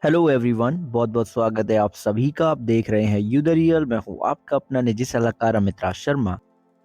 Hello everyone, बहुत बहुत स्वागत है आप सभी का। आप देख रहे हैं यू द रियल। मैं हूं आपका अपना निजी सलाहकार अमित राज शर्मा।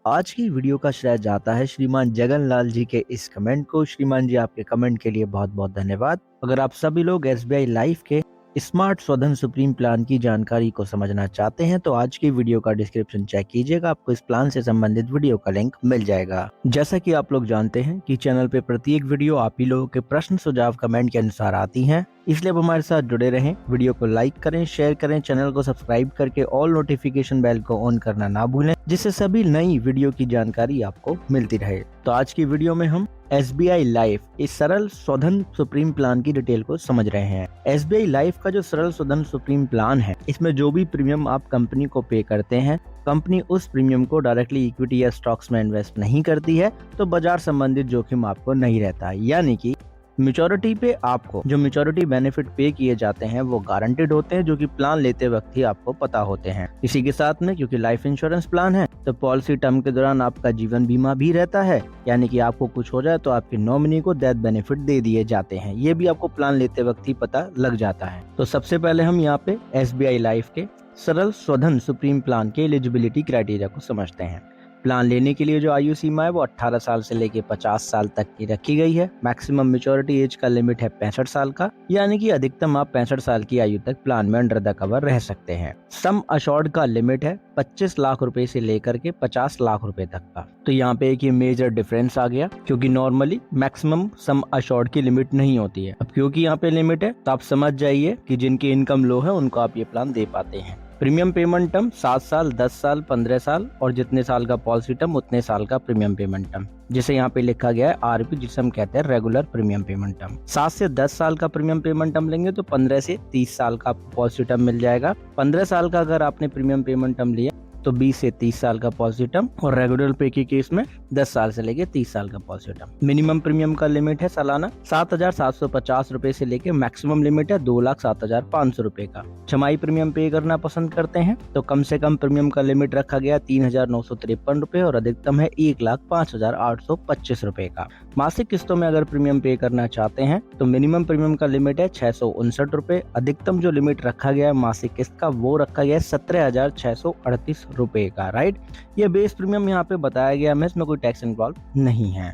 आज की वीडियो का श्रेय जाता है श्रीमान जगनलाल जी के इस कमेंट को। श्रीमान जी, आपके कमेंट के लिए बहुत बहुत धन्यवाद। अगर आप सभी लोग एसबीआई लाइफ के स्मार्ट स्वधन सुप्रीम प्लान की जानकारी को समझना चाहते हैं तो आज की वीडियो का डिस्क्रिप्शन चेक कीजिएगा, आपको इस प्लान से संबंधित वीडियो का लिंक मिल जाएगा। जैसा कि आप लोग जानते हैं कि चैनल पे प्रत्येक वीडियो आप ही लोगों के प्रश्न सुझाव कमेंट के अनुसार आती हैं, इसलिए आप हमारे साथ जुड़े रहें। वीडियो को लाइक करें, शेयर करें, चैनल को सब्सक्राइब करके ऑल नोटिफिकेशन बेल को ऑन करना ना भूलें, जिससे सभी नई वीडियो की जानकारी आपको मिलती रहे। तो आज की वीडियो में हम एसबीआई लाइफ इस सरल स्वधन सुप्रीम प्लान की डिटेल को समझ रहे हैं। एसबीआई लाइफ का जो सरल स्वधन सुप्रीम प्लान है, इसमें जो भी प्रीमियम आप कंपनी को पे करते हैं, कंपनी उस प्रीमियम को डायरेक्टली इक्विटी या स्टॉक्स में इन्वेस्ट नहीं करती है, तो बाजार संबंधित जोखिम आपको नहीं रहता। यानी कि मैच्योरिटी पे आपको जो मैच्योरिटी बेनिफिट पे किए जाते हैं वो गारंटेड होते हैं, जो कि प्लान लेते वक्त ही आपको पता होते हैं। इसी के साथ में क्योंकि लाइफ इंश्योरेंस प्लान है तो पॉलिसी टर्म के दौरान आपका जीवन बीमा भी रहता है, यानी कि आपको कुछ हो जाए तो आपके नॉमिनी को डेथ बेनिफिट दे दिए जाते हैं। ये भी आपको प्लान लेते वक्त ही पता लग जाता है। तो सबसे पहले हम यहाँ पे एसबीआई लाइफ के सरल स्वधन सुप्रीम प्लान के एलिजिबिलिटी क्राइटेरिया को समझते हैं। प्लान लेने के लिए जो आयु सीमा है वो 18 साल से लेके 50 साल तक की रखी गई है। मैक्सिमम मैच्योरिटी एज का लिमिट है 65 साल का, यानी कि अधिकतम आप 65 साल की आयु तक प्लान में अंडर द कवर रह सकते हैं। सम अशोर्ड का लिमिट है 25 लाख रुपए से लेकर के 50 लाख रुपए तक का। तो यहाँ पे एक ये मेजर डिफरेंस आ गया, क्योंकि नॉर्मली मैक्सिमम सम अशोर्ड की लिमिट नहीं होती है। अब क्योंकि यहाँ पे लिमिट है तो आप समझ जाइए कि जिनकी इनकम लो है उनको आप ये प्लान दे पाते हैं। प्रीमियम पेमेंट टर्म 7 साल, 10 साल, 15 साल और जितने साल का पॉलिसी टर्म उतने साल का प्रीमियम पेमेंट टर्म, जिसे यहाँ पे लिखा गया है आरपी, जिसे हम कहते हैं रेगुलर प्रीमियम पेमेंट टर्म। 7 से 10 साल का प्रीमियम पेमेंट टर्म लेंगे तो 15 से 30 साल का पॉलिसी टर्म मिल जाएगा। 15 साल का अगर आपने प्रीमियम पेमेंट टर्म लिया तो 20 से 30 साल का पॉलिसी टर्म, और रेगुलर पे के केस में 10 साल से लेके 30 साल का पॉलिसी टर्म। मिनिमम प्रीमियम का लिमिट है सालाना 7,750 रुपए से लेके मैक्सिमम लिमिट है 2,07,500 रुपए का। छमाही प्रीमियम पे करना पसंद करते हैं तो कम से कम प्रीमियम का लिमिट रखा गया 3,953 रुपए और अधिकतम है 1,05,825 रुपए का। मासिक किस्तों में अगर प्रीमियम पे करना चाहते हैं तो मिनिमम प्रीमियम का लिमिट है 659 रुपए। अधिकतम जो लिमिट रखा गया है मासिक किस्त का वो रखा गया है 17,638 रुपए का। राइट, ये बेस प्रीमियम यहाँ पे बताया गया है, इसमें कोई टैक्स इन्वॉल्व नहीं है।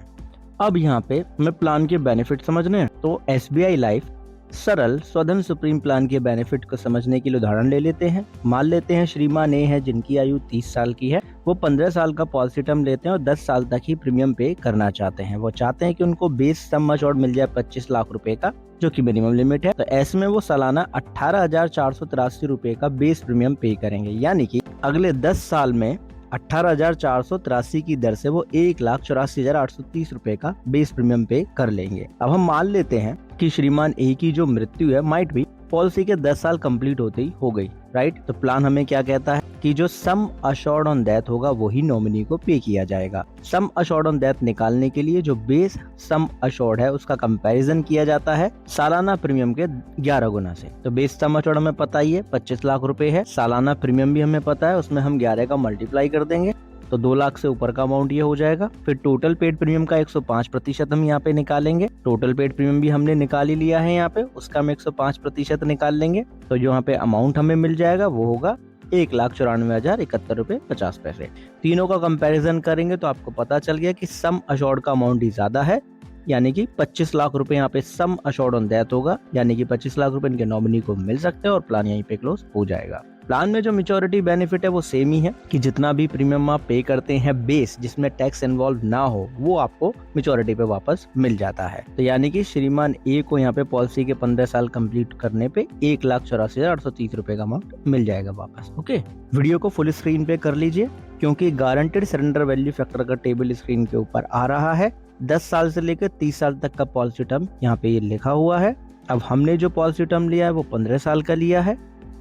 अब यहाँ पे हमें प्लान के बेनिफिट समझने हैं, तो एसबीआई लाइफ सरल स्वधन सुप्रीम प्लान के बेनिफिट को समझने के लिए उदाहरण ले लेते हैं। मान लेते हैं श्रीमान ए है जिनकी आयु 30 साल की है, वो 15 साल का पॉलिसी टर्म लेते हैं और 10 साल तक ही प्रीमियम पे करना चाहते हैं। वो चाहते हैं कि उनको बेस सम अश्योर्ड मिल जाए 25 लाख रुपए का, जो कि मिनिमम लिमिट है। तो ऐसे में वो सालाना 18,483 रुपए का बेस प्रीमियम पे करेंगे, यानी कि अगले 10 साल में 18,483 की दर से वो 1,84,830 रुपए का बेस प्रीमियम पे कर लेंगे। अब हम मान लेते हैं कि श्रीमान ए की जो मृत्यु है माइट भी पॉलिसी के 10 साल कंप्लीट होते ही हो गई। राइट, तो प्लान हमें क्या कहता है कि जो सम अश्योर्ड ऑन डेथ होगा वही नॉमिनी को पे किया जाएगा। सम अश्योर्ड ऑन डेथ निकालने के लिए जो बेस सम अश्योर्ड है उसका कंपैरिजन किया जाता है सालाना प्रीमियम के 11 गुना से। तो बेस सम अश्योर्ड हमें पता ही है 25 लाख रुपए है, सालाना प्रीमियम भी हमें पता है, उसमें हम 11 का मल्टीप्लाई कर देंगे तो 2 लाख से ऊपर का अमाउंट ये हो जाएगा। फिर टोटल पेड प्रीमियम का 105% हम यहाँ पे निकालेंगे। टोटल पेड प्रीमियम भी हमने निकाल ही लिया है यहाँ पे, उसका हम 105% निकाल लेंगे। तो जो यहाँ पे अमाउंट हमें मिल जाएगा वो होगा 1,94,071 रुपए 50 पैसे। तीनों का कंपैरिजन करेंगे तो आपको पता चल गया कि सम अश्योर्ड का अमाउंट ही ज्यादा है, यानी कि 25 लाख रुपए यहाँ पे सम अश्योर्ड ऑन डेथ होगा, यानी कि 25 लाख रुपए इनके नॉमिनी को मिल सकते हैं और प्लान यहीं पे क्लोज हो जाएगा। प्लान में जो मैच्योरिटी बेनिफिट है वो सेम ही है कि जितना भी प्रीमियम आप पे करते हैं बेस, जिसमें टैक्स इन्वॉल्व ना हो, वो आपको मैच्योरिटी पे वापस मिल जाता है। तो यानी कि श्रीमान ए को यहाँ पे पॉलिसी के 15 साल कंप्लीट करने पे 1,84,830 रुपए का अमाउंट मिल जाएगा वापस। ओके, वीडियो को फुल स्क्रीन पे कर लीजिए, क्योंकि गारंटेड सरेंडर वैल्यू फैक्टर का टेबल स्क्रीन के ऊपर आ रहा है। 10 साल से लेकर 30 साल तक का पॉलिसी टर्म यहाँ पे ये लिखा हुआ है। अब हमने जो पॉलिसी टर्म लिया है वो 15 साल का लिया है,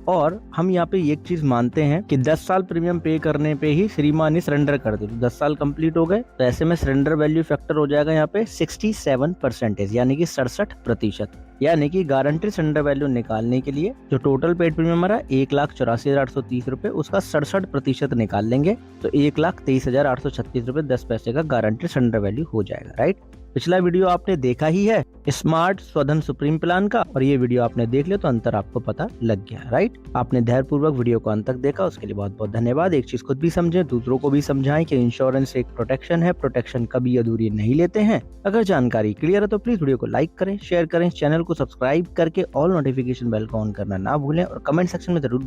और हम यहाँ पे एक चीज मानते हैं कि 10 साल प्रीमियम पे करने पे ही श्रीमान ने सरेंडर कर दी, तो 10 साल कंप्लीट हो गए, तो ऐसे में सरेंडर वैल्यू फैक्टर हो जाएगा यहाँ पे 67%, यानी कि 67%। यानी कि गारंटी सरेंडर वैल्यू निकालने के लिए जो टोटल पेड प्रीमियम हमारा 1,84,830 रुपए, उसका 67% निकाल लेंगे तो 1,23,836 रुपए 10 पैसे का गारंटी सरेंडर वैल्यू हो जाएगा। राइट, पिछला वीडियो आपने देखा ही है स्मार्ट स्वधन सुप्रीम प्लान का, और ये वीडियो आपने देख लिया तो अंतर आपको पता लग गया, राइट। आपने धैर्यपूर्वक वीडियो को अंत तक देखा, उसके लिए बहुत बहुत धन्यवाद। एक चीज खुद भी समझें, दूसरों को भी समझाएं कि इंश्योरेंस एक प्रोटेक्शन है, प्रोटेक्शन कभी अधूरी नहीं लेते हैं। अगर जानकारी क्लियर है तो प्लीज वीडियो को लाइक करें, शेयर करें, चैनल को सब्सक्राइब करके ऑल नोटिफिकेशन बेल को ऑन करना ना भूलें और कमेंट सेक्शन में जरूर